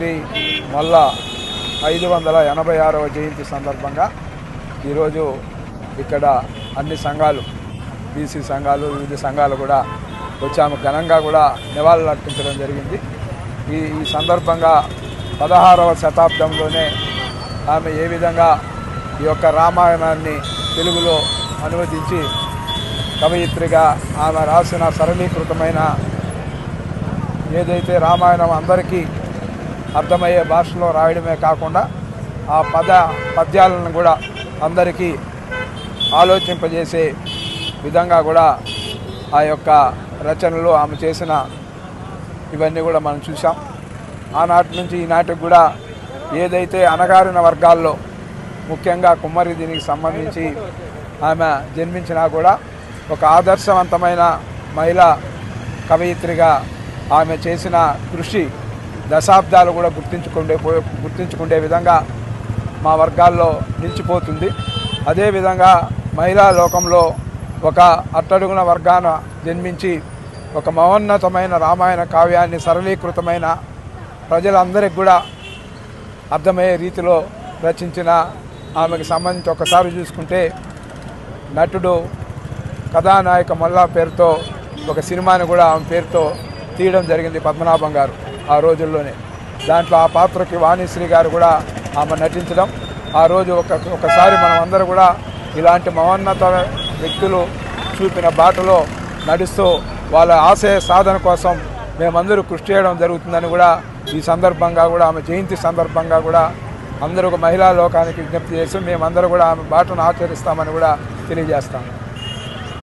కవియిత్రి మొల్ల 586వ జయంతి సందర్భంగా ఈరోజు ఇక్కడ అన్ని సంఘాలు, బీసీ సంఘాలు, వివిధ సంఘాలు కూడా వచ్చాము. ఘనంగా కూడా నివాళులు అర్పించడం జరిగింది. ఈ సందర్భంగా 16వ శతాబ్దంలోనే ఆమె ఏ విధంగా ఈ యొక్క రామాయణాన్ని తెలుగులో అనువదించి కవయిత్రిగా ఆమె రాసిన సరళీకృతమైన ఏదైతే రామాయణం అందరికీ అర్థమయ్యే భాషలో రాయడమే కాకుండా ఆ పద్యాలను కూడా అందరికీ ఆలోచింపజేసే విధంగా కూడా ఆ యొక్క రచనలు ఆమె చేసిన ఇవన్నీ కూడా మనం చూసాం. ఆనాటి నుంచి ఈనాటికి కూడా ఏదైతే అణగారిన వర్గాల్లో ముఖ్యంగా కుమ్మరి దీనికి సంబంధించి ఆమె జన్మించినా కూడా ఒక ఆదర్శవంతమైన మహిళా కవయిత్రిగా ఆమె చేసిన కృషి దశాబ్దాలు కూడా గుర్తించుకునే విధంగా మా వర్గాల్లో నిలిచిపోతుంది. అదేవిధంగా మహిళా లోకంలో ఒక అట్టడుగున వర్గాన జన్మించి ఒక మహోన్నతమైన రామాయణ కావ్యాన్ని సరళీకృతమైన ప్రజలందరికీ కూడా అర్థమయ్యే రీతిలో రచించిన ఆమెకు సంబంధించి ఒకసారి చూసుకుంటే నటుడు కథానాయక మొల్లా పేరుతో ఒక సినిమాని కూడా ఆమె పేరుతో తీయడం జరిగింది పద్మనాభం గారు ఆ రోజుల్లోనే. దాంట్లో ఆ పాత్రకి వాణిశ్రీ గారు కూడా ఆమె నటించడం, ఆ రోజు ఒకసారి మనం అందరూ కూడా ఇలాంటి మహోన్నత వ్యక్తులు చూపిన బాటలో నడుస్తూ వాళ్ళ ఆశయ సాధన కోసం మేమందరూ కృషి చేయడం జరుగుతుందని కూడా ఈ సందర్భంగా కూడా ఆమె జయంతి సందర్భంగా కూడా అందరూ ఒక మహిళా లోకానికి విజ్ఞప్తి చేసి మేమందరూ కూడా ఆమె బాటను ఆచరిస్తామని కూడా తెలియజేస్తాము.